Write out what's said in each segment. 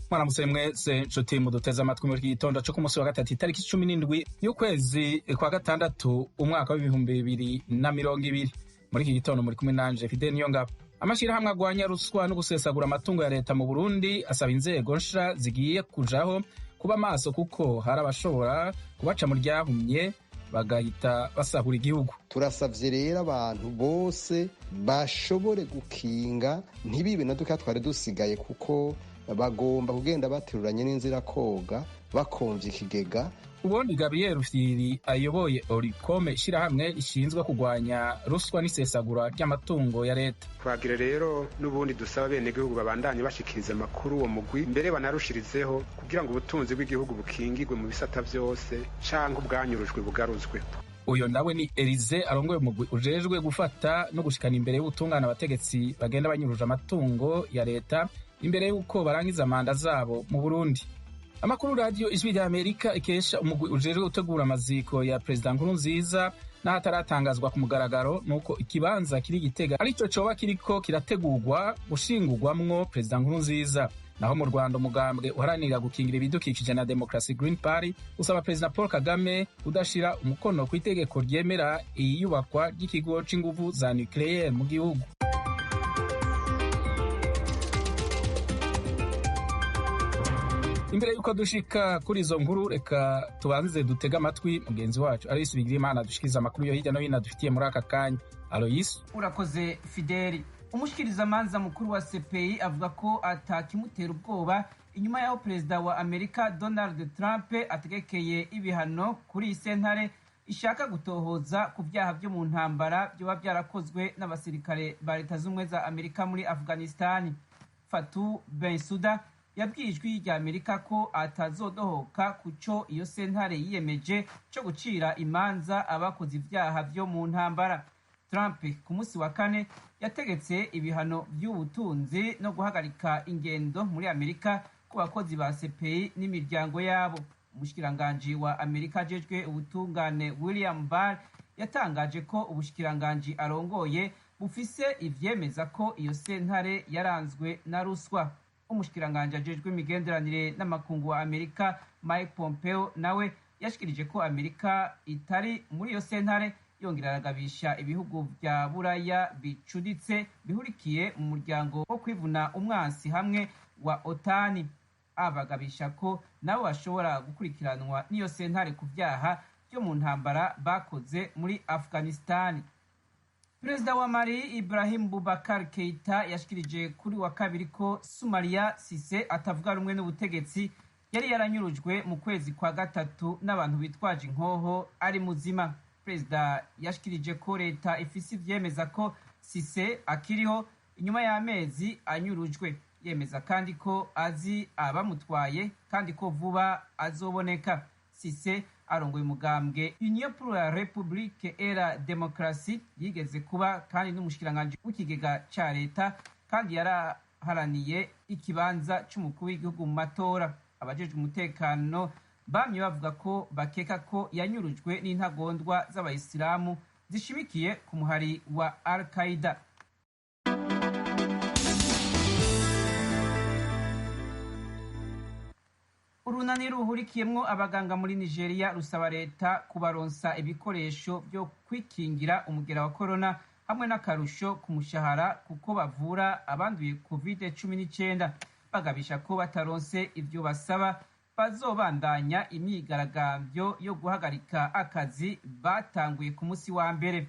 mwaramutse mwese nshuti muduteze amatwi muri iki gitondo cyo ku munsi wa gatatu itariki 17 y'ukwezi kwa gatandatu umwaka w'ibihumbi 2020. Muri iki gitondo muri kumwe nanje Fidel Niyongabo. Amashirahamwe agwanya ruswa no gusesagura amatungo ya leta mu Burundi asaba inzego nsha zigiye kujaho kuba maso kuko hari abashobora kubaca mu ryahumye bagahita basahura igihugu. Turasavye rero abantu bose bashobore gukinga ntibibe na duka twari dusigaye kuko bagomba kugenda bateruranye n'inzira koga bakonvye ikigega. Ubundi Gabriel Rufyiri ayoboye Oricome ishirahamwe ishinzwe kugwanya ruswa n'isesagura ry'amatungo ya leta. Twagira rero n'ubundi dusaba bene gihugu babandanye bashikiriza amakuru uwo mugwi mbere banarushirizeho kugira ngo ubutunzi bw'igihugu bukingirwe mu bisata vyose canke ubwanyurujwe bugaruzwe. Uyo nawe ni Elize arongoye umugwi ujejwe gufata no gushikana imbere y'ubutungane abategetsi bagenda banyuruje amatungo ya leta imbere y'uko barangiza manda zabo mu Burundi. Amakuru radio Ijwi rya Amerika ikesha umugwi ujejwe gutegura amaziko ya President Nkurunziza n'ahataratangazwa ku mugaragaro nuko ikibanza kiri Gitega arico coba kiriko kirategurwa gushingurwamwo President Nkurunziza. Naho mu Rwanda umugambwe uharanira gukingira ibidukikije na Democracy Green Party usaba President Paul Kagame udashira umukono ku itegeko ryemera iyubakwa ry'ikigo c'inguvu za nucleaire mu gihugu. Imbere yuko dushika kuri izo nkuru reka tubanze dutega amatwi mugenzi wacu Aloysi Bigirimana dushikiriza amakuru yo hirya no hino dufitiye muri aka kanya. Aloysi, urakoze Fideli. Umushikirizamanza mukuru wa CPI avuga ko atakimutera ubwoba inyuma yaho perezida wa Amerika Donald Trump ategekeye ibihano kuri sentare ishaka gutohoza ku byaha byo mu ntambara byoba byarakozwe n'abasirikare ba Leta z'Ubumwe za Amerika muri Afghanistan. Fatou Bensouda yabwiye Ijwi rya Amerika ko atazodohoka kuco iyo sentare yiyemeje cyo gucira imanza abakoze ibyaha byo mu ntambara. Trump ku munsi wa kane yategetse ibihano by'ubutunzi no guhagarika ingendo muri Amerika ku bakozi ba CPI n'imiryango yabo. Umushikiranganji wa Amerika ajejwe ubutungane William Barr yatangaje ko ubushikiranganji arongoye bufise ivyemeza ko iyo sentare yaranzwe na ruswa. Umushikiranganji ajejwe imigenderanire n'amakungu wa Amerika Mike Pompeo nawe yashikirije ko Amerika itari muri iyo sentare, yongera aragabisha ibihugu vya Buraya bicuditse bihurikiye mu muryango wo kwivuna umwansi hamwe wa OTAN. Abagabisha ko nabo bashobora gukurikiranwa n'iyo sentare ku vyaha byo mu ntambara bakoze muri Afghanistan. Perezida wa Mali Ibrahim Boubacar Keita yashikirije kuri wa kabiri ko Soumaïla Cissé atavuga rumwe n'ubutegetsi yari yaranyurujwe mu kwezi kwa gatatu n'abantu bitwaje inkoho ari muzima. Perezida yashikirije ko leta ifise ivyemeza ko Cissé akiriho inyuma y'amezi anyurujwe. Yemeza kandi ko azi abamutwaye kandi ko vuba azoboneka. Cissé arongoye umugambwe Union pour la République et la Démocratie yigeze kuba kandi n'umushikiranganji w'ikigega ca leta kandi yaraharaniye ikibanza c'umukuru w'igihugu mu matora. Abajejwe umutekano bamye bavuga ko bakeka ko yanyurujwe n'intagondwa z'abayisilamu zishimikiye ku muhari wa Al-Qaeda. Urunani ruhurikiyemwo abaganga muri Nigeria rusaba leta kubaronsa ibikoresho byo kwikingira umugera wa corona hamwe n'akarusho ku mushahara kuko bavura abanduye COVID-19. Bagabisha ko bataronse ivyo basaba bazobandanya imyigaragambyo yo guhagarika akazi batanguye ku munsi wa mbere.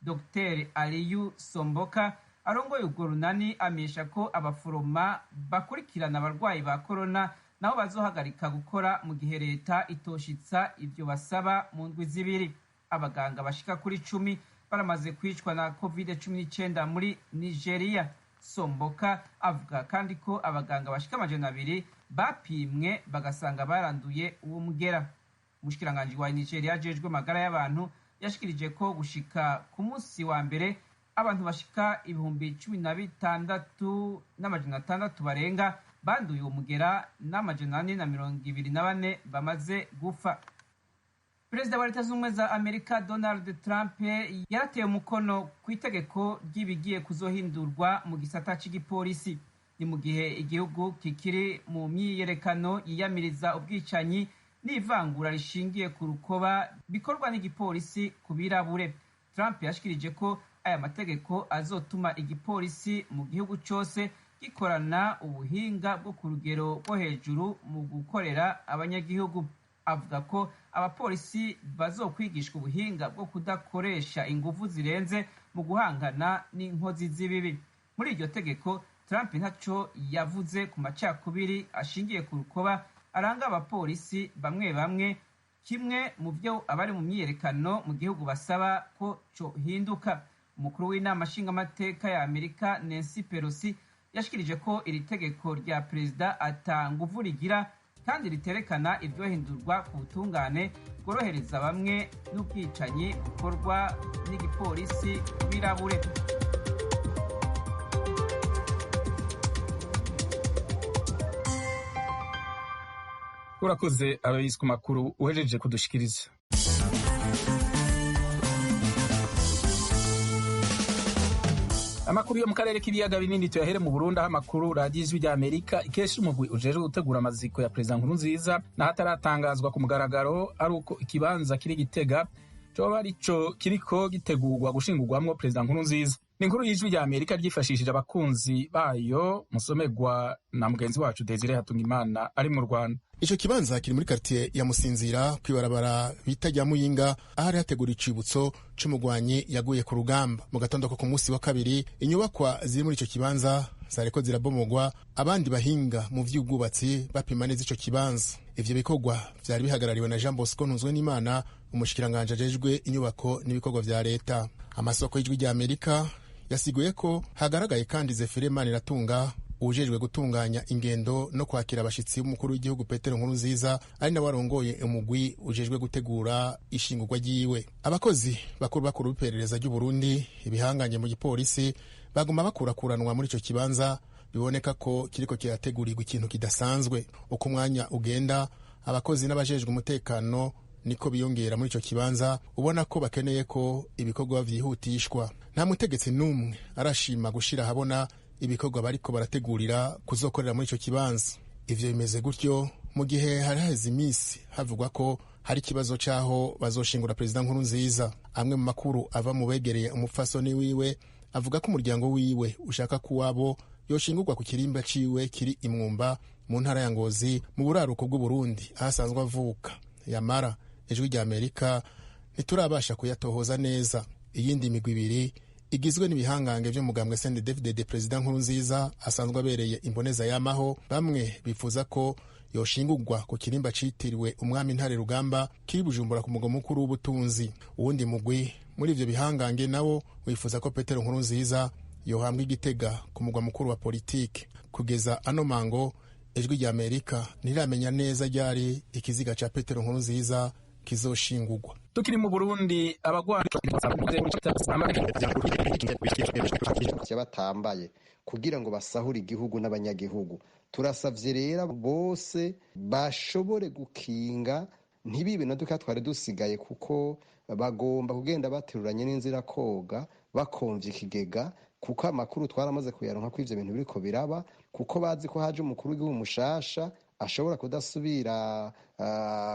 Dr Aliyu Somboka arongoye urwo runani amenyesha ko abaforoma bakurikirana abarwayi ba corona nabo bazohagarika gukora mu gihe leta itoshitsa ivyo basaba mu ndwi zibiri. Abaganga bashika kuri 10 baramaze kwicwa na COVID-19 muri Nigeria. Somboka avuga kandi ko abaganga bashika 200 bapimwe bagasanga baranduye uwo mugera. Umushikiranganji wa Nigeria ajejwe magara y'abantu yashikirije ko gushika ku munsi wa mbere abantu bashika 16,600 barenga banduye uwo mugera n'424 bamaze gufa. Perezida wa Leta z'Ubumwe za Amerika Donald Trump yarateye umukono ku itegeko ry'ibigiye kuzohindurwa mu gisata c'igipolisi. ni mu gihe igihugu kikiri mu myiyerekano yiyamiriza ubwicanyi n'ivangura rishingiye ku rukoba bikorwa n'igipolisi ku birabure. Trump yashikirije ko aya mategeko azotuma igipolisi mu gihugu cyose gikorana ubuhinga bwo ku rugero rwo hejuru mu gukorera abanyagihugu. Avuga ko abapolisi bazokwigishwa ubuhinga bwo kudakoresha ingufu zirenze mu guhangana n'inkozi z'ibibi. Muri iryo tegeko Trump ntaco yavuze ku macakubiri ashingiye ku rukoba aranga abapolisi bamwe bamwe, kimwe mu byo abari mu myiyerekano mu gihugu basaba ko cohinduka. Umukuru w'inama nshingamateka ya Amerika Nancy Pelosi yashikirije ko iri tegeko rya perezida ata nguvu rigira kandi riterekana iryohindurwa ku butungane bworohereza bamwe n'ubwicanyi bukorwa n'igipolisi birabure. urakoze Aloyse ku makuru uhejeje kudushikiriza. Amakuru yo mu karere k'ibiyaga binini tuyahere mu Burundi, aho amakuru radiyo Ijwi rya Amerika ikesha umugwi ujejwe gutegura amaziko ya Perezida Nkurunziza n'ahataratangazwa ku mugaragaro ari uko ikibanza kiri Gitega coba arico kiriko gitegurwa gushingurwamwo Perezida Nkurunziza. Ni inkuru y'Ijwi rya Amerika ryifashishije abakunzi bayo, musomerwa na mugenzi wacu Desire Hatungimana ari mu Rwanda. Ico kibanza kiri muri quartier ya Musinzira kwibarabara bita rya Muyinga, ahari hategura icibutso c'umugwanyi yaguye ku rugamba. Mu gatondo ko ku munsi wa kabiri, inyubakwa ziri muri ico kibanza zareko zirabomogwa, abandi bahinga mu vy'ubwubatsi bapima neza ico kibanza. Ivyo bikorwa vyari bihagarariwe na Jean Bosco Ntuzwenimana, umushikiranganje ajejwe inyubako n'ibikorwa vya leta. Amasoko y'Ijwi rya Amerika yasiguye ko hagaragaye kandi Zefire Maniratunga, ujejwe gutunganya ingendo no kwakira abashitsi b'umukuru w'igihugu Petero Nkurunziza, ari nawe arongoye umugwi ujejwe gutegura ishingurwa ryiwe. Abakozi bakuru b'iperereza ry'u Burundi, ibihanganye mu gipolisi baguma bakurakuranwa muri ico kibanza, biboneka ko kiriko kirategurirwa ikintu kidasanzwe. Uko umwanya ugenda, abakozi n'abajejwe umutekano niko biyongera muri ico kibanza, ubona ko bakeneye ko ibikorwa vyihutishwa. Nta mutegetsi n'umwe arashima gushira habona ibikorwa bariko barategurira kuzokorera muri ico kibanza. Ivyo bimeze gutyo mu gihe hari haheze imisi havugwa ko hari ikibazo c'aho bazoshingura Perezida Nkurunziza. Amwe mu makuru ava mu begereye umupfasoni wiwe avuga ko umuryango wiwe ushaka ko wabo yoshingurwa ku kirimba ciwe kiri Imwumba mu ntara ya Ngozi mu buraruko bw'u Burundi, ahasanzwe avuka. Yamara Ijwi rya Amerika ntiturabasha kuyatohoza neza. Iyindi migwi ibiri igizwe n'ibihangange vy'umugambwe CNDD-FDD Perezida Nkurunziza asanzwe abereye imboneza y'amaho, bamwe bifuza ko yoshingurwa ku kirimba citiriwe umwami Ntare Rugamba kiri Bujumbura ku mugwa mukuru w'ubutunzi. Uwundi mugwi muri ivyo bihangange nawo wifuza ko Petero Nkurunziza yohambwa Igitega ku mugwa mukuru wa politike. Kugeza ano mango Ijwi rya Amerika ntiramenya neza ryari ikiziga ca Petero Nkurunziza kizoshingurwa. Tukiri mu Burundi, abagwari batambaye kugira ngo basahure igihugu n'abanyagihugu. Turasavye rero bose bashobore gukinga ntibibe na duka twari dusigaye, kuko bagomba kugenda bateruranye n'inzira koga bakonvye ikigega, kuko amakuru twaramaze kuyaronka ko ivyo bintu biriko biraba, kuko bazi ko haje umukuru w'igihugu mushasha ashobora kudasubira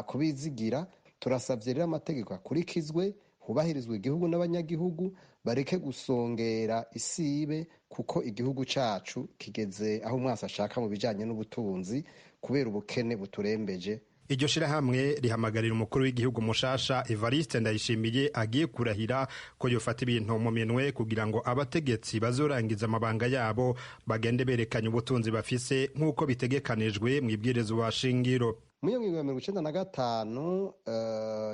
kubizigira. Turasavye rero amategeko akurikizwe, hubahirizwe igihugu n'abanyagihugu, bareke gusongera isibe, kuko igihugu cacu kigeze aho umwasi ashaka mu bijanye n'ubutunzi kubera ubukene buturembeje. Iryo shirahamwe rihamagarira umukuru w'igihugu mushasha Evariste Ndayishimiye agiye kurahira ko yofata ibintu mu minwe kugira ngo abategetsi bazorangiza amabanga yabo bagende berekanye ubutunzi bafise nk'uko bitegekanijwe mu ibwirizwa shingiro. Mu 1995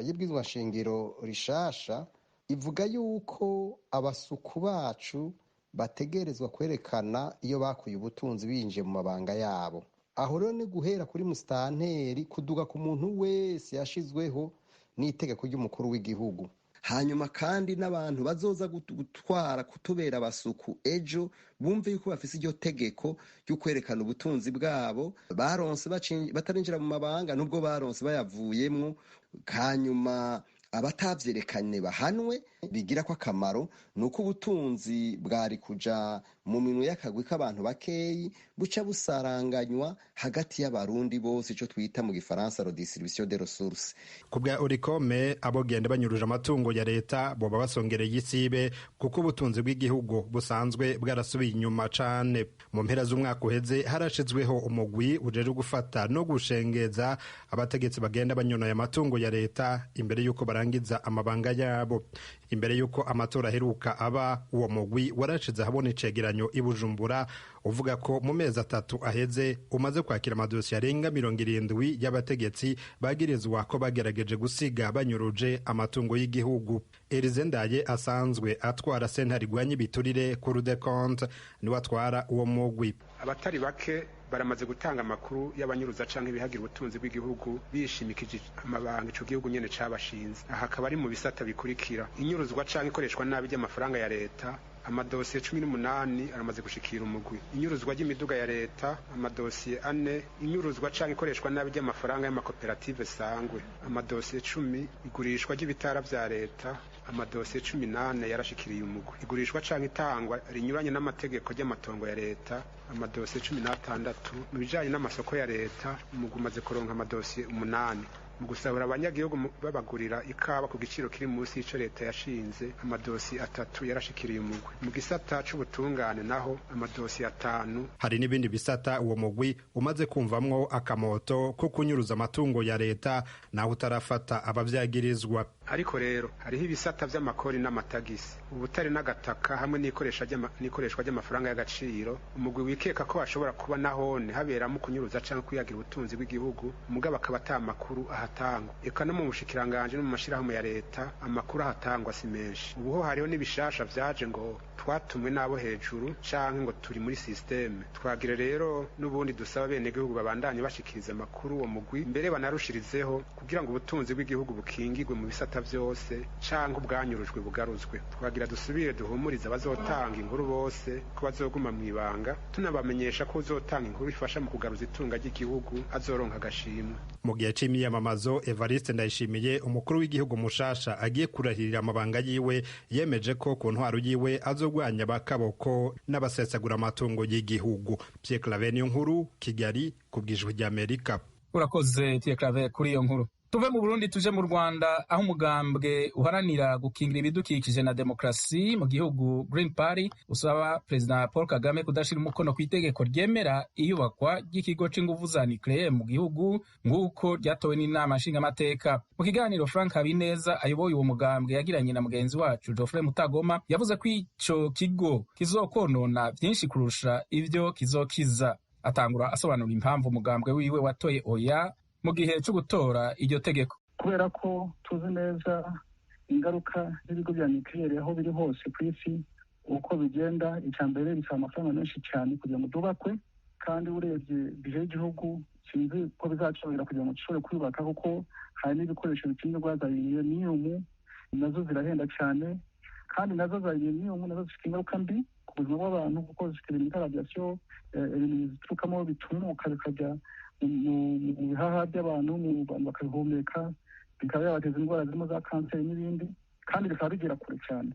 y'ibwirizwa shingiro rishasha ivuga yuko abasuku bacu bategerezwa kwerekana iyo bakuye ubutunzi binjiye mu mabanga yabo. Aho rero ni guhera kuri musitanteri kuduga ku muntu wese yashizweho n'itegeko ry'umukuru w'igihugu. Hanyuma kandi n'abantu bazoza gutwara kutubera abasuku ejo bumve yuko bafise iryo tegeko ryo kwerekana ubutunzi bwabo baronse batarinjira mu mabanga, nubwo baronse bayavuyemwo. Hanyuma abatavyerekanye bahanwe, bigira ko akamaro ni uko ubutunzi bwari kuja mu minwe y'akagwi k'abantu bakeyi buca busaranganywa hagati y'abarundi bose ico twita mu gifaransa redistribution des ressources. Ku bwa Oricome abogenda banyuruje amatungo ya leta boba basongereye isibe kuko ubutunzi bw'igihugu busanzwe bwarasubiye inyuma cane. Mu mpera z'umwaka uheze harashizweho umugwi ujeje gufata no gushengeza abategetsi bagenda banyonoye amatungo ya leta imbere yuko barangiza amabanga yabo. Imbere yuko amatora aheruka aba, uwo mugwi warashize habona icegeranyo i Bujumbura uvuga ko mu mezi 3 aheze umaze kwakira amadosiye arenga 70 y'abategetsi bagirizwa ko bagerageje gusiga banyuruje amatungo y'igihugu. Elize Ndaye asanzwe atwara sentare igwanya ibiturire ku Cour des comptes niwe atwara uwo mugwi. Abatari bake baramaze gutanga amakuru y'abanyuruza canke ibihagira ubutunzi bw'igihugu bishimikije amabanga ico gihugu nyene cabashinze. Aha akaba ari mu bisata bikurikira: inyuruzwa canke ikoreshwa nabi ry'amafaranga ya leta, amadosiye 18 aramaze gushikira umugwi. Inyuruzwa ry'imiduga ya leta, amadosiye 4. Inyuruzwa canke ikoreshwa nabi ry'amafaranga y'amakoperative sangwe, amadosiye 10. Igurishwa ry'ibitara vya leta, amadosiye 18 yarashikiriye umugwi. Igurishwa canke itangwa rinyuranye n'amategeko y'amatongo ya leta, amadosiye 16. Mu bijanye n'amasoko ya leta umugwi umaze kuronka amadosiye 8. Mu gusahura abanyagihugu babagurira ikawa ku giciro kiri munsi y'ico leta yashinze, amadosi 3 yarashikiriye umugwi. Mu gisata c'ubutungane naho amadosi 5. Hari n'ibindi bisata uwo mugwi umaze kumvamwo akamoto ko kunyuruza amatungo ya leta naho utarafata abavyagirizwa. Ariko rero hariho ibisata vy'amakori n'amatagisi, ubutare n'agataka hamwe n'ikoreshwa ry'amafaranga y'agaciro. Umugwi wikeka ko bashobora kuba nahone haberamo kunyuruza canke kuyagira ubutunzi bw'igihugu, mugabo akaba atamakuru ahatangwa. Eka no mu bushikiranganje no mu mashirahamwe ya leta amakuru ahatangwa si menshi. Ubuho hariho n'ibishasha vyaje ngo twatumwe nabo hejuru canke ngo turi muri systeme. Twagire rero n'ubundi dusaba bene gihugu babandanye bashikiriza amakuru uwo mugwi mbere banarushirizeho kugira ngo ubutunzi bw'igihugu bukingirwe mu bisata vyose canke ubwanyurujwe bugaruzwe. Twagira dusubire duhumuriza bazotanga inkuru bose ko bazoguma mwibanga, tunabamenyesha ko uzotanga inkuru ifasha mu kugaruza itunga ry'igihugu azoronka agashimwe. Mu gihe c'imyamamazo, Evariste Ndayishimiye umukuru w'igihugu mushasha agiye kurahirira amabanga yiwe yemeje ko ku ntwaro yiwe azogwanya bakaboko n'abasesagura amatungo y'igihugu. Pierre Claver nkuru, Kigali, kubwijwe ry'Amerika. Urakoze Pierre Claver kuri iyo nkuru. Tuve mu Burundi tuje mu Rwanda aho umugambwe uharanira gukingira ibidukikije na demokrasi mu gihugu Green Party usaba President Paul Kagame kudashira umukono ku itegeko ryemera iyubakwa ry'ikigo c'inguvu za nucleaire mu gihugu nk'uko ryatowe n'inama nshingamateka. Mu kiganiro Frank Habineza ayoboye uwo mugambwe yagiranye na mugenzi wacu Geoffrey Mutagoma yavuze ko ico kigo kizokonona vyinshi kurusha ivyo kizokiza. Atangura asobanura impamvu umugambwe wiwe watoye oya mu gihe cyo gutora iryo tegeko. Kubera ko tuzi neza ingaruka z'ibigo bya nucleaire aho biri hose ku isi uko bigenda, icambere bisaba amafaranga menshi cyane kugira ngo dubakwe, kandi urebye bije y'igihugu sinzi ko bizacobera kugira ngo dushobore kwubaka, kuko hari n'ibikoresho bikenerwa za uranium nazo zirahenda cyane, kandi nazo za uranium nazo zifite ingaruka mbi ku buzima bw'abantu kuko zifite ibintu bita radiation, ibintu biturukamo bitumuka bikajya mu bihaha by'abantu, mu bantu bakabihumeka, bikaba yabateza indwara zirimo za kanseri n'ibindi, kandi bikaba bigera kure cyane.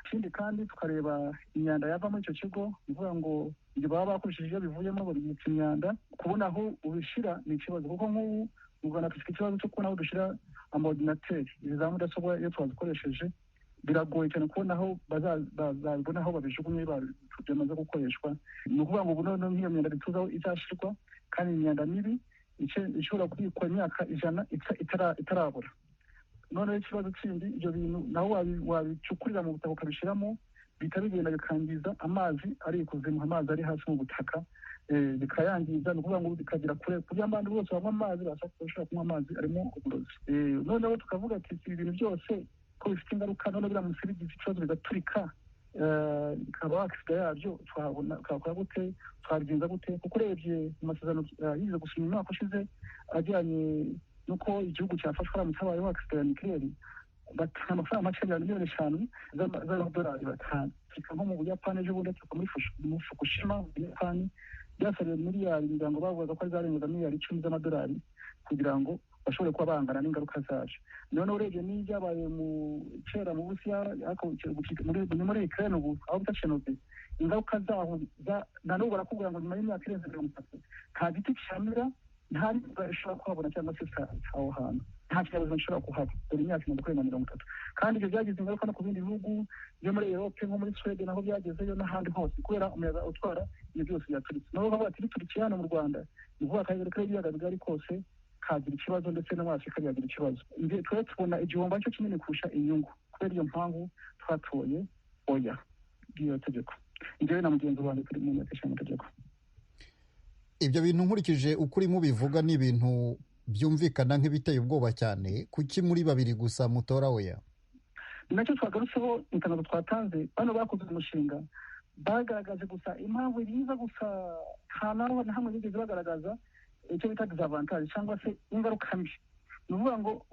Ikindi kandi tukareba imyanda yava muri icyo kigo, bivuga ngo ibyo baba bakoresheje iyo bivuyemo babibitsa imyanda, kubona aho ubishira ni ikibazo, kuko nk'ubu mu Rwanda dufite ikibazo cyo kubona aho dushyira amaordinateri, izi za mudasobwa iyo twazikoresheje biragoye cyane kubona aho bazabibona aho babijugunye byamaze gukoreshwa. Ni ukuvuga ngo ubu noneho nk'iyo myanda bituza aho izashirwa, kandi imyanda mibi ishobora kubikwa imyaka 100 itarabura. Noneho ikibazo kindi, ibyo bintu naho wabicukurira mu butaka ukabishiramo, bihita bigenda bikangiza amazi ari ikuzimu, amazi ari hasi mu butaka, bikayangiza. Ni ukuvuga ngo bikagira kure kugira abandi bose banywa amazi bashobora kunywa amazi arimo uburozi. Noneho tukavuga ati ibintu byose ko bifite ingaruka, none biramutse bigize ikibazo bigaturika, bikaba akisida yabyo twakora gute, twabigenza gute? Kuko urebye mu masezerano yize gusinya umwaka ushize ajyanye nuko igihugu cyafashwe aramutse habayeho akisida ya nucleaire, batanga amafaranga make ya miliyoni 5 z'amadolari batanga. Nko mu Buyapani ejo bundi muri Fukushima mu Buyapani byasabiye miliyari, ngira ngo bavuga ko ari zarenga miliyari 10 z'amadolari kugira ngo bashobore kuba bangana n'ingaruka zacu. Noneho urebye n'ibyabaye kera mu Burusiya muri Ukraine ubu aho bita Chernobyl, ingaruka zaho na n'ubu barakubwira ngo nyuma y'imyaka irenze 30 nta giti cyamira, nta bashobora kuhabona cyangwa se aho hantu nta kibazo gishobora kuhaba dore imyaka 30. Kandi ibyo byagize ingaruka no ku bindi bihugu byo muri Europe nko muri Sweden naho byagezeyo n'ahandi hose kubera umuyaga utwara ibyo byose byaturitse. Nabo bavuga ati biturikiye hano mu Rwanda ni vuba akarere k'ibiyaga bigari kose kagira ikibazo ndetse no muri Afurika byagira ikibazo. Twe tubona igihombo cyo kinini kurusha inyungu, kubera iyo mpamvu twatoye oya bw'iyo tegeko. Njyewe na mugenzi wanjye turi mu nteko ishinga amategeko. Ibyo bintu nkurikije ukuri mubivuga ni ibintu byumvikana nk'ibiteye ubwoba cyane. Kuki muri babiri gusa mutora oya? Nacyo twagarutseho itangazo twatanze, bano bakoze umushinga bagaragaje gusa impamvu yiza gusa, nta naho na hamwe bigeze bagaragaza icyo bita disavantage cyangwa se ingaruka mbi. Ni ukuvuga ngo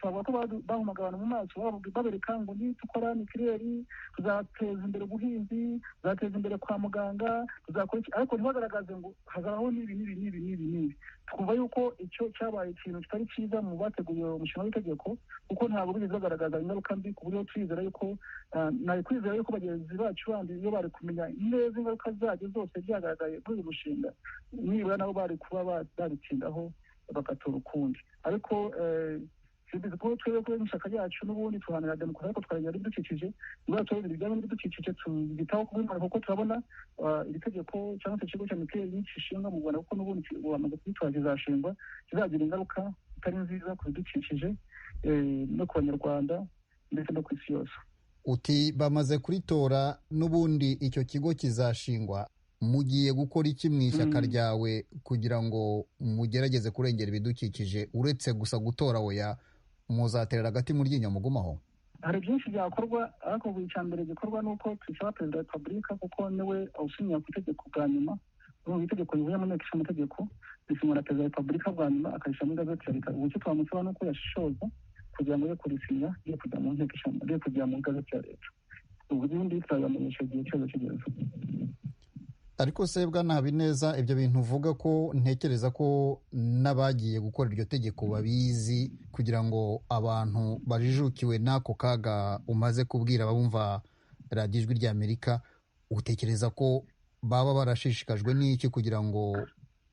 twavuga ko bahumaga abantu mu maso babereka ngo nitukora nikireri tuzateza imbere ubuhinzi, tuzateza imbere kwa muganga, tuzakora iki, ariko ntibagaragaze ngo hazabaho n'ibi. Twumva yuko icyo cyabaye ikintu kitari cyiza mu bateguye umushinga w'itegeko, kuko ntabwo bigeze bagaragaza ingaruka mbi ku buryo twizera yuko nari kwizera yuko bagenzi bacu bandi iyo bari kumenya neza ingaruka zabyo zose byagaragaye muri uyu mushinga, nibura nabo bari kuba babitsindaho bagatora ukundi. Ariko bivuze ko twebwe kuri n'ishyaka ryacu n'ubundi tuhanira demokarasi, ariko twarengera ibidukikije. Niba turebye ibijyanye n'ibidukikije tubitaho kubimara, kuko turabona iri tegeko cyangwa se ikigo cya mikeli n'ikishinga mu Rwanda, kuko n'ubundi bamaze kubitwara kizashingwa, kizagira ingaruka itari nziza ku bidukikije no ku banyarwanda ndetse no ku isi yose. Uti bamaze kuritora n'ubundi icyo kigo kizashingwa, mugiye gukora iki mu ishyaka ryawe kugira ngo mugerageze kurengera ibidukikije uretse gusa gutora oya? Muzaterera agati mu ryinyo mugumaho? Hari byinshi byakorwa, ariko buri cya mbere gikorwa ni uko twisaba perezida wa repubulika, kuko niwe awusinyira ku itegeko bwa nyuma. Ubu itegeko rivuye mu nteko ishinga amategeko risinywa na perezida wa repubulika bwa nyuma akarishyira muri gazeti ya leta. Ubu icyo twamusaba ni uko yashishoza kugira ngo ye kurisinya ye kujya mu nteko ishinga ye kujya mu gazeti ya leta. Ubundi tuzabamenyesha igihe cyose kigeze. Ariko se Bwana Habineza, ibyo bintu uvuga ko ntekereza ko n'abagiye gukora iryo tegeko babizi, kugira ngo abantu bajijukiwe n'ako kaga umaze kubwira abumva radiyo Ijwi ry'Amerika, utekereza ko baba barashishikajwe n'iki kugira ngo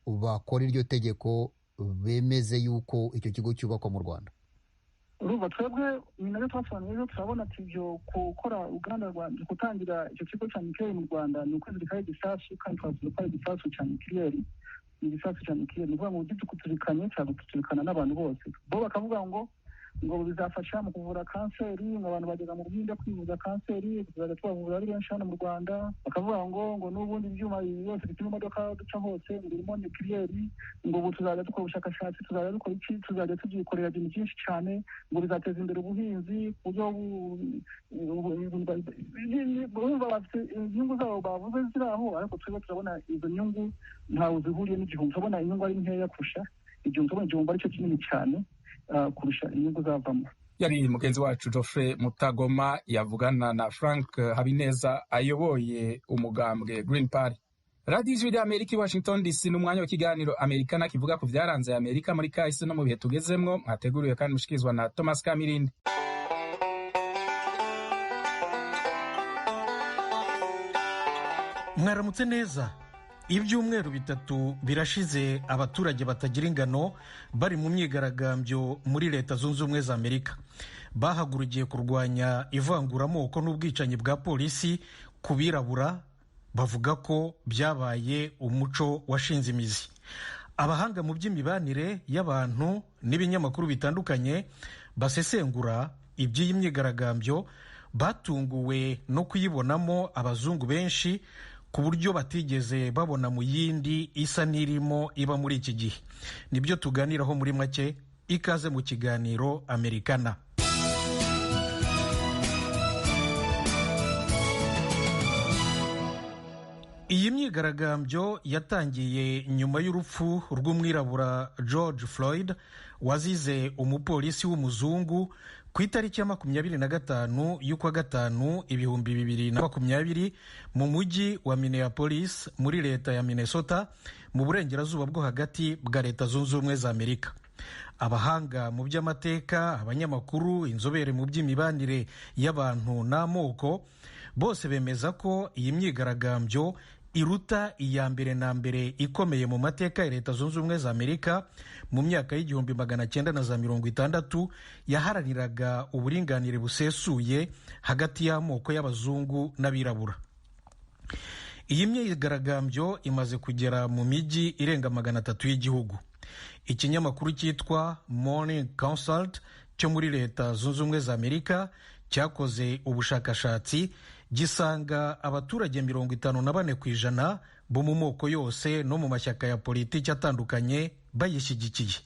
bakore iryo tegeko bemeze yuko icyo kigo cyubakwa mu Rwanda? Urumva twebwe ni nabyo twasobanuye rero, turabona ati ibyo gukora uruganda gutangira icyo kigo cya mikeli mu Rwanda ni ukwizirikaho igisasu, kandi twazirikaho igisasu cya mikeli, ni igisasu cya mikeli. Ni ukuvuga ngo ugite kutuzirikanye cyangwa kutuzirikana n'abantu bose. Bo bakavuga ngo bizafasha mu kuvura kanseri, ngo abantu bageza mu Buhinde kwivuza kanseri, tuzajya tubavura ari benshi hano mu Rwanda. Bakavuga ngo n'ubundi ibyuma byose bituma imodoka duca hose birimo nikiriyeri, ngo ubu tuzajya dukora ubushakashatsi, tuzajya dukora iki, tuzajya tubyikorera ibintu byinshi cyane, ngo bizateza imbere ubuhinzi ku buryo urumva bafite inyungu zabo bavuze ziri aho, ariko twebwe turabona izo nyungu ntawe zihuriye n'igihumbi. Turabona inyungu ari nkeya kurusha igihumbi, turabona igihumbi ari cyo kinini cyane kurusha inyungu zavamo. Yari mugenzi wacu Geoffrey Mutagoma yavugana na Frank Habineza ayoboye umugambwe Green Party. Radio Ijwi ry'Amerika i Washington DC, n'umwanya w'ikiganiro Amerikana kivuga ku byaranze Amerika muri kahise no mu bihe tugezemwo, mwateguriwe kandi mushikirizwa na Thomas Kamirindi. Mwaramutse neza. Ibyumweru 3 birashize abaturage batagira ingano bari mu myigaragambyo muri Leta Zunze Ubumwe za Amerika. Bahagurukiye kurwanya ivanguramoko n'ubwicanyi bwa polisi ku birabura, bavuga ko byabaye umuco washinze imizi. Abahanga mu by'imibanire y'abantu n'ibinyamakuru bitandukanye basesengura iby'iyi myigaragambyo batunguwe no kuyibonamo abazungu benshi, ku buryo batigeze babona mu yindi isa n'irimo iba muri iki gihe. Nibyo tuganiraho muri make. Ikaze mu kiganiro Amerikana. Iyi myigaragambyo yatangiye nyuma y'urupfu rw'umwirabura George Floyd wazize umupolisi w'umuzungu ku itariki ya 25 y'ukwa gatanu 2020 mu mujyi wa Minneapolis muri leta ya Minnesota mu burengerazuba bwo hagati bwa Leta Zunze Ubumwe za Amerika. abahanga mu by'amateka, abanyamakuru, inzobere mu by'imibanire y'abantu n'amoko bose bemeza ko iyi myigaragambyo iruta iya mbere na mbere ikomeye mu mateka ya Leta Zunze Ubumwe za Amerika mu myaka y'1960 yaharaniraga uburinganire busesuye hagati y'amoko y'abazungu n'abirabura. Iyi myigaragambyo imaze kugera mu mijyi irenga 300 y'igihugu. Ikinyamakuru cyitwa Morning Consult cyo muri Leta Zunze Ubumwe za Amerika cyakoze ubushakashatsi gisanga abaturage 54% bo mu moko yose no mu mashyaka ya politiki atandukanye bayishyigikiye.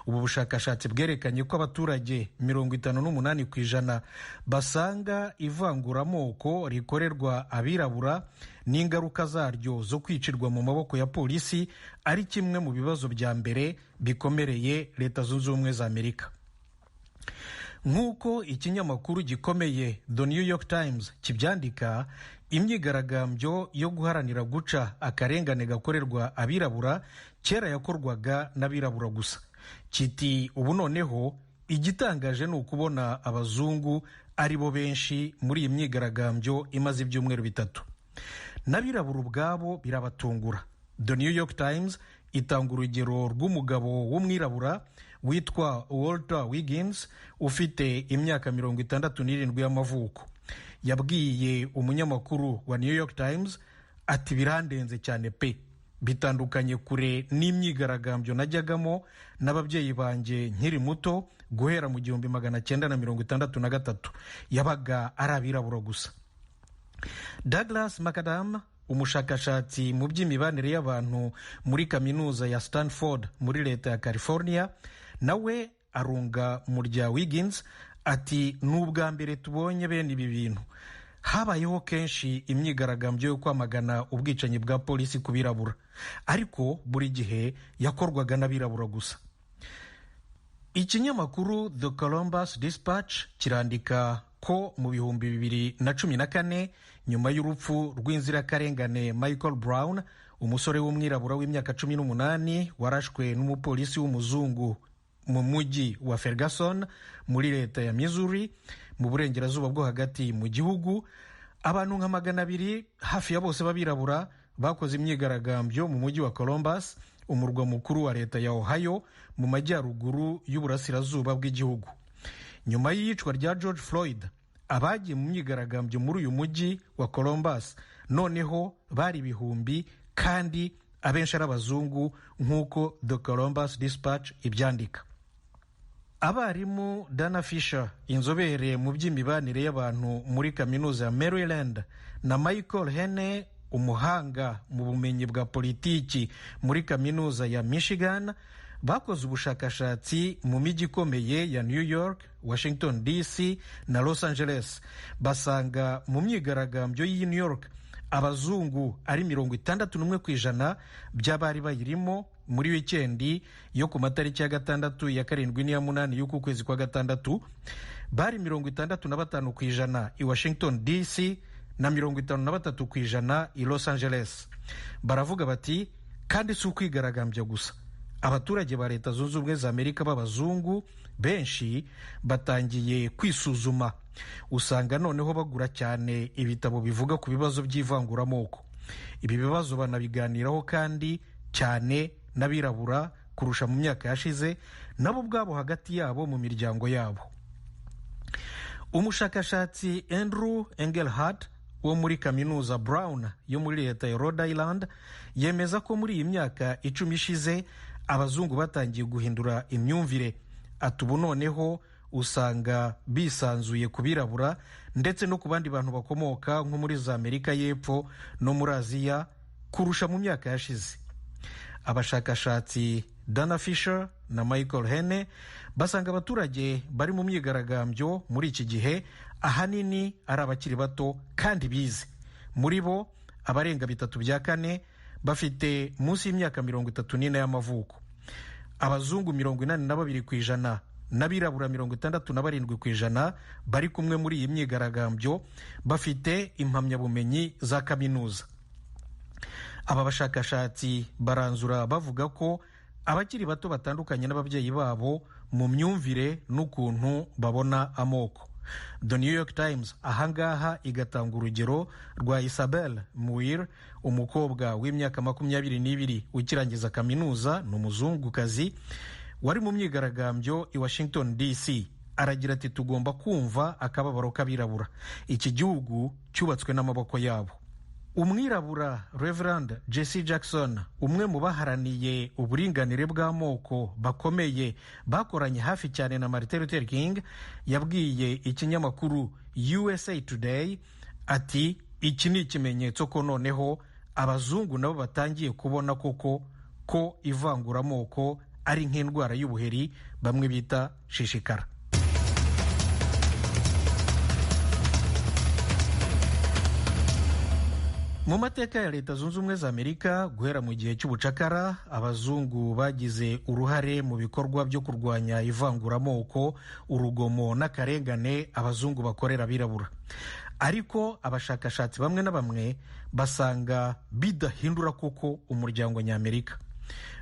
Ubu bushakashatsi bwerekanye ko abaturage 58% basanga ivanguramoko rikorerwa abirabura n'ingaruka zaryo zo kwicirwa mu maboko ya polisi ari kimwe mu bibazo bya mbere bikomereye Leta Zunze Ubumwe za Amerika. Nk'uko ikinyamakuru gikomeye The New York Times kibyandika, imyigaragambyo yo guharanira guca akarengane gakorerwa abirabura kera yakorwaga n'abirabura gusa. Kiti ubu noneho igitangaje ni ukubona abazungu ari bo benshi muri iyi myigaragambyo imaze ibyumweru 3. N'abirabura ubwabo birabatungura. The New York Times itanga urugero rw'umugabo w'umwirabura witwa Walter Wiggins ufite imyaka 67 y'amavuko. Yabwiye umunyamakuru wa New York Times ati birandenze cyane pe, bitandukanye kure n'imyigaragambyo najyagamo n'ababyeyi banjye nkiri muto guhera mu 1963 yabaga ari abirabura gusa. Douglas McAdam, umushakashatsi mu by'imibanire y'abantu muri kaminuza ya Stanford muri Leta ya California, nawe arunga mu rya Wiggins ati n'ubwa mbere tubonye bene ibi bintu. Habayeho kenshi imyigaragambyo yo kwamagana ubwicanyi bwa polisi ku birabura, ariko buri gihe yakorwaga n'abirabura gusa. Ikinyamakuru The Columbus Dispatch kirandika ko mu 2014 nyuma y'urupfu rw'inzirakarengane Michael Brown, umusore w'umwirabura w'imyaka 18 warashwe n'umupolisi w'umuzungu mu mujyi wa Ferguson muri Leta ya Missouri mu burengerazuba bwo hagati mu gihugu, abantu nka 200 hafi ya bose babirabura bakoze imyigaragambyo mu mujyi wa Columbus, umurwa mukuru wa Leta ya Ohio mu majyaruguru y'uburasirazuba bw'igihugu. Nyuma y'iyicwa rya George Floyd, abagiye mu myigaragambyo muri uyu mujyi wa Columbus noneho bari ibihumbi, kandi abenshi ari abazungu nk'uko The Columbus Dispatch ibyandika. Abarimu Dana Fisher, inzobere mu by'imibanire y'abantu muri kaminuza ya Maryland, na Michael Henne, umuhanga mu bumenyi bwa politiki muri kaminuza ya Michigan, bakoze ubushakashatsi mu mijyi ikomeye ya New York, Washington DC na Los Angeles. Basanga mu myigaragambyo y'i New York abazungu ari 61% by'abari bayirimo muri wikendi yo ku matariki ya 6, ya 7 n'iya 8 y'uku kwezi kwa 6. Bari 65% i Washington DC na 53% i Los Angeles. Baravuga bati kandi si ukwigaragambya gusa, abaturage ba Leta Zunze Ubumwe za Amerika b'abazungu benshi batangiye kwisuzuma. Usanga noneho bagura cyane ibitabo bivuga ku bibazo by'ivanguramoko. Ibi bibazo banabiganiraho kandi cyane n'abirabura kurusha mu myaka yashize, nabo ubwabo hagati yabo mu miryango yabo. Umushakashatsi Andrew Engelhardt wo muri kaminuza Brown yo muri Leta ya Rhode Island yemeza ko muri iyi myaka 10 ishize abazungu batangiye guhindura imyumvire. Ati ubu noneho usanga bisanzuye kubirabura ndetse no ku bandi bantu bakomoka nko muri za Amerika y'Epfo no muri Aziya kurusha mu myaka yashize. Abashakashatsi Dana Fisher na Michael Henne basanga abaturage bari mu myigaragambyo muri iki gihe ahanini ari abakiri bato kandi bize. Muri bo abarenga 3/4 bafite munsi y'imyaka 34 y'amavuko. Abazungu 82% n'abirabura 67% bari kumwe muri iyi myigaragambyo bafite impamyabumenyi za kaminuza. Aba bashakashatsi baranzura bavuga ko abakiri bato batandukanye n'ababyeyi babo mu myumvire n'ukuntu babona amoko. The New York Times ahangaha igatanga urugero rwa Isabel Muir, umukobwa w'imyaka 22 ukirangiza kaminuza, ni umuzungukazi wari mu myigaragambyo i Washington DC. Aragira ati tugomba kumva akababaro k'abirabura, iki gihugu cyubatswe n'amaboko yabo. Umwirabura Reverend Jesse Jackson, umwe mu baharaniye uburinganire bw'amoko bakomeye bakoranye hafi cyane na Martin Luther King, yabwiye ikinyamakuru USA Today ati iki ni ikimenyetso ko noneho abazungu nabo batangiye kubona koko ko ivanguramoko ari nk'indwara y'ubuheri bamwe bita shishikara. Mu mateka ya Leta Zunze Ubumwe za Amerika, guhera mu gihe cy'ubucakara, abazungu bagize uruhare mu bikorwa byo kurwanya ivanguramoko, urugomo n'akarengane abazungu bakorera abirabura. Ariko abashakashatsi bamwe na bamwe basanga bidahindura koko umuryango ny'Amerika.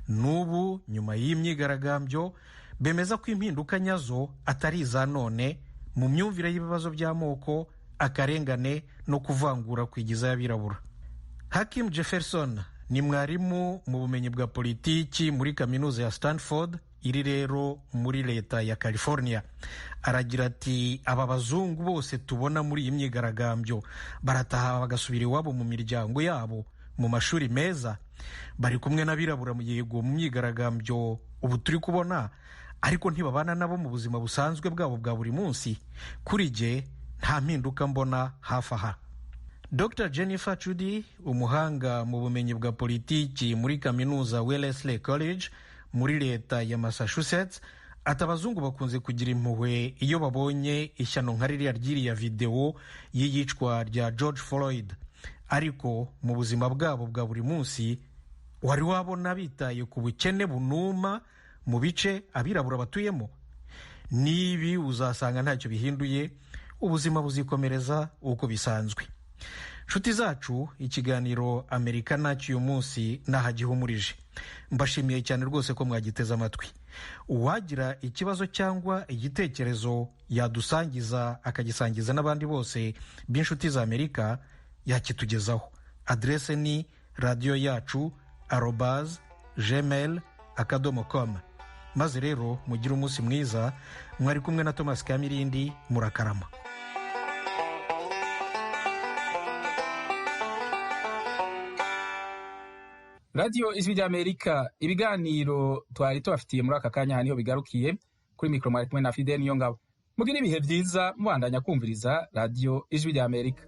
N'ubu nyuma y'imyigaragambyo bemeza ko impinduka nyazo atari iza none mu myumvire y'ibibazo by'amoko, akarengane no kuvangura kwigiza y'abirabura. Hakim Jefferson ni mwarimu mu bumenyi bwa politiki muri kaminuza ya Stanford iri rero muri leta ya California. Aragira ati aba bazungu bose tubona muri iyi myigaragambyo barataha bagasubira iwabo mu miryango yabo, mu mashuri meza, bari kumwe n'abirabura mu yego mu myigaragambyo ubu turi kubona, ariko ntibabana nabo mu buzima busanzwe bwabo bwa buri munsi. Kuri jye nta mpinduka mbona hafi aha. Dr. Jennifer Chudi, umuhanga mu bumenyi bwa politiki muri kaminuza Wellesley College muri leta ya Massachusetts, ati abazungu bakunze kugira impuhwe iyo babonye ishyano nka ririya ry'iriya video y'iyicwa rya George Floyd, ariko mu buzima bwabo bwa buri munsi wari wabona bitaye ku bukene bunuma mu bice abirabura batuyemo? Nibi uzasanga ntacyo bihinduye, ubuzima buzikomereza uko bisanzwe. Nshuti zacu, ikiganiro Amerikana cy'uyu munsi nahagihumurije. Mbashimiye cyane rwose ko mwagiteze amatwi. Uwagira ikibazo cyangwa igitekerezo yadusangiza akagisangiza n'abandi bose b'inshuti za Amerika yakitugezaho. Adrese ni radioyacu@gmail.com. Maze rero mugire umunsi mwiza. Mwari kumwe na Thomas Kamirindi, murakarama. Radio Ijwi ry'Amerika, ibiganiro twari tubafitiye muri aka kanya niho bigarukiye. Kuri mikro mwari kumwe na Fidel Niyongabo. Mugire ibihe byiza mubandanya kumviriza Radio Ijwi ry'Amerika.